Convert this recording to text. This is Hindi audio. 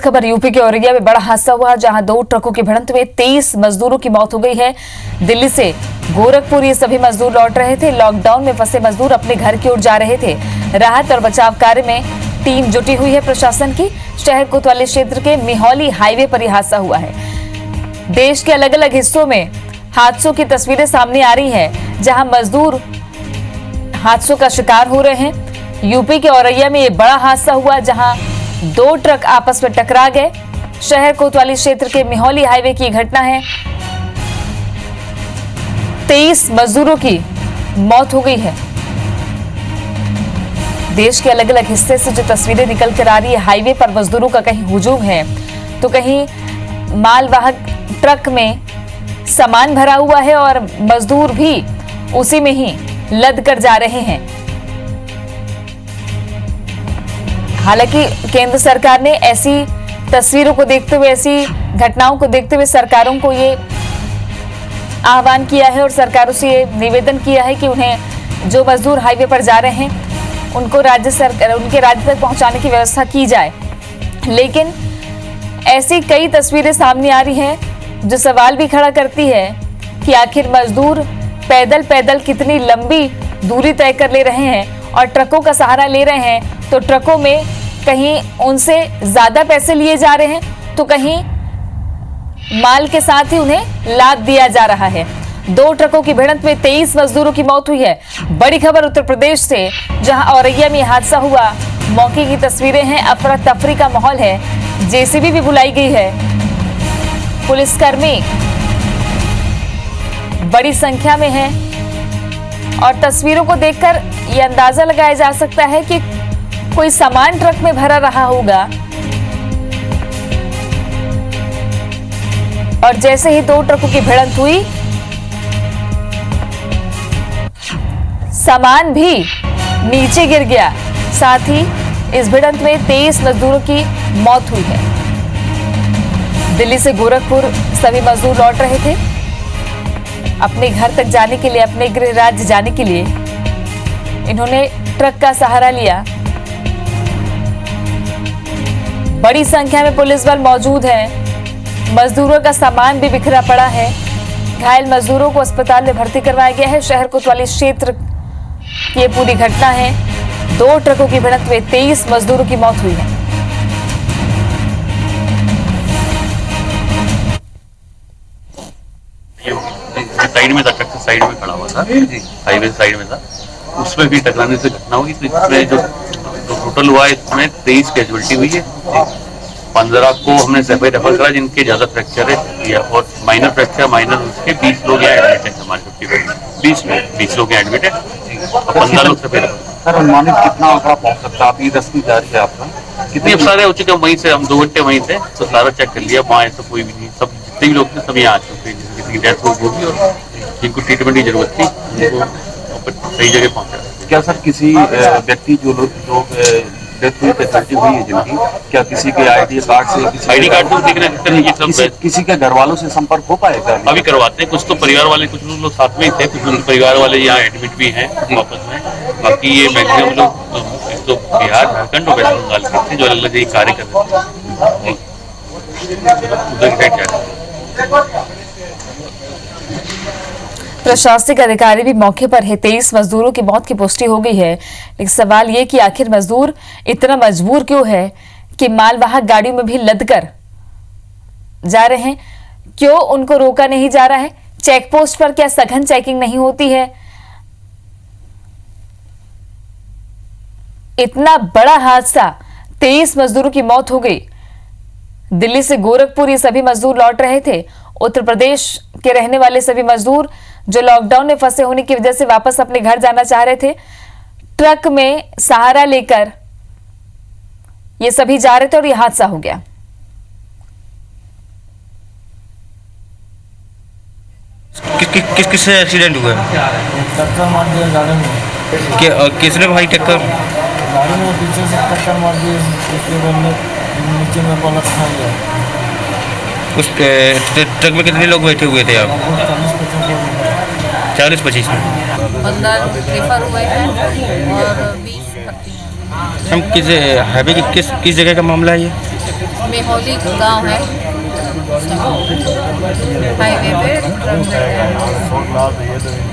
खबर यूपी के औरैया में बड़ा हादसा हुआ जहां दो ट्रकों की भिड़ंत में 23 मजदूरों की मौत हो गई है। दिल्ली से गोरखपुर ये सभी मजदूर लौट रहे थे। लॉकडाउन में फंसे मजदूर अपने घर की ओर जा रहे थे। राहत और बचाव कार्य में टीम जुटी हुई है प्रशासन की। शहर कोतवाली क्षेत्र के मिहौली हाईवे पर यह हादसा हुआ है। देश के अलग अलग हिस्सों में हादसों की तस्वीरें सामने आ रही है जहां मजदूर हादसों का शिकार हो रहे हैं। यूपी के औरैया में यह बड़ा हादसा हुआ जहां दो ट्रक आपस में टकरा गए। शहर कोतवाली क्षेत्र के मिहौली हाईवे की घटना है। 23 मजदूरों की मौत हो गई है। देश के अलग अलग हिस्से से जो तस्वीरें निकल कर आ रही है, हाईवे पर मजदूरों का कहीं हुजूम है तो कहीं मालवाहक ट्रक में सामान भरा हुआ है और मजदूर भी उसी में ही लद कर जा रहे हैं। हालांकि केंद्र सरकार ने ऐसी तस्वीरों को देखते हुए, ऐसी घटनाओं को देखते हुए सरकारों को ये आह्वान किया है और सरकारों से ये निवेदन किया है कि उन्हें जो मजदूर हाईवे पर जा रहे हैं उनको उनके राज्य तक पहुंचाने की व्यवस्था की जाए। लेकिन ऐसी कई तस्वीरें सामने आ रही हैं जो सवाल भी खड़ा करती है कि आखिर मजदूर पैदल पैदल कितनी लंबी दूरी तय कर ले रहे हैं और ट्रकों का सहारा ले रहे हैं। तो ट्रकों में कहीं उनसे ज्यादा पैसे लिए जा रहे हैं तो कहीं माल के साथ ही उन्हें लाद दिया जा रहा है। दो ट्रकों की भिड़ंत में 23 मजदूरों की मौत हुई है। बड़ी खबर उत्तर प्रदेश से, जहां औरैया में हादसा हुआ। मौके की तस्वीरें हैं, अफरा तफरी का माहौल है। जेसीबी भी बुलाई गई है। पुलिसकर्मी बड़ी संख्या में हैं और तस्वीरों को देखकर यह अंदाजा लगाया जा सकता है कि कोई सामान ट्रक में भरा रहा होगा और जैसे ही दो ट्रकों की भिड़ंत हुई, सामान भी नीचे गिर गया। साथ ही इस भिड़ंत में 23 मजदूरों की मौत हुई है। दिल्ली से गोरखपुर सभी मजदूर लौट रहे थे अपने घर तक जाने के लिए, अपने गृह राज्य जाने के लिए। इन्होंने ट्रक का सहारा लिया। बड़ी संख्या में पुलिस बल मौजूद है। मजदूरों का सामान भी बिखरा पड़ा है। घायल मजदूरों को अस्पताल में भर्ती करवाया गया है। शहर कोतवाली क्षेत्र की ये पूरी घटना है। दो ट्रकों की भिड़ंत में 23 मजदूरों की मौत हुई है। साइड में था, ट्रक के साइड में खड़ा हुआ था, हाईवे साइड में था। उसमें भी टकराने से घटना हुई। तो इसमें जो टोटल हुआ है इसमें 23 कैजुअलिटी हुई है। 15 को हमने सेपरेट रेफर करा जिनके ज्यादा फ्रैक्चर है और माइनर फ्रैक्चर, माइनर उसके 20 लोग यहाँ एडमिट है। हमारे 20 लोग यहाँ एडमिट है और 15 लोग सेपरेट। सर अनुमानित कितना आंकड़ा पहुंच सकता है? आपकी दस्ती जारी है आपका? कितने अब सारे हो चुके हैं वहीं से, हम 2 घंटे वहीं थे तो सारा चेक कर लिया। वहाँ ऐसा कोई भी नहीं, सब जितने भी लोग थे सब यहाँ आ चुके हैं। किसी की डेथ होगी और जिनको ट्रीटमेंट की जरूरत थी उनको सही जगह पहुंचा। क्या सर किसी व्यक्ति जो डेथ हुई, फैसिलिटी हुई है जिनकी, क्या किसी के आईडी कार्ड से, आईडी कार्ड तो दिख किसी के घर वालों से संपर्क हो पाएगा? अभी करवाते हैं। कुछ तो परिवार वाले, कुछ लोग साथ में ही थे, कुछ लोग परिवार वाले यहाँ एडमिट भी हैं वापस में। बाकी ये मैक्सिमम लोग तो बिहार, झारखंड और वेस्ट बंगाल के थे जो अलग अलग कार्य कर रहे थे। प्रशासनिक अधिकारी भी मौके पर है। 23 मजदूरों की मौत की पुष्टि हो गई है। एक सवाल ये कि आखिर मजदूर इतना मजबूर क्यों है कि मालवाहक गाड़ियों में भी लदकर जा रहे हैं? क्यों उनको रोका नहीं जा रहा है? चेक पोस्ट पर क्या सघन चेकिंग नहीं होती है? इतना बड़ा हादसा, 23 मजदूरों की मौत हो गई। दिल्ली से गोरखपुर ये सभी मजदूर लौट रहे थे। उत्तर प्रदेश के रहने वाले सभी मजदूर जो लॉकडाउन में फंसे होने की वजह से वापस अपने घर जाना चाह रहे थे, ट्रक में सहारा लेकर ये सभी जा रहे थे और यह हादसा हो गया। किससे एक्सीडेंट हुआ? टक्कर मार दिया गाड़ी में। किसने भाई टक्कर? गाड़ी में पीछे से टक्कर मार दी, उसके बाद नीचे में पलट खा गया। उस ट्रक में कितने लोग बैठे हुए थे आप? 40-25 में। 15 रेफर हुए हैं और 20 भर्ती हैं। हम किस हाईवे की किस जगह का मामला है ये? मेहौली गांव है, हाईवे पे ट्रक लग गया।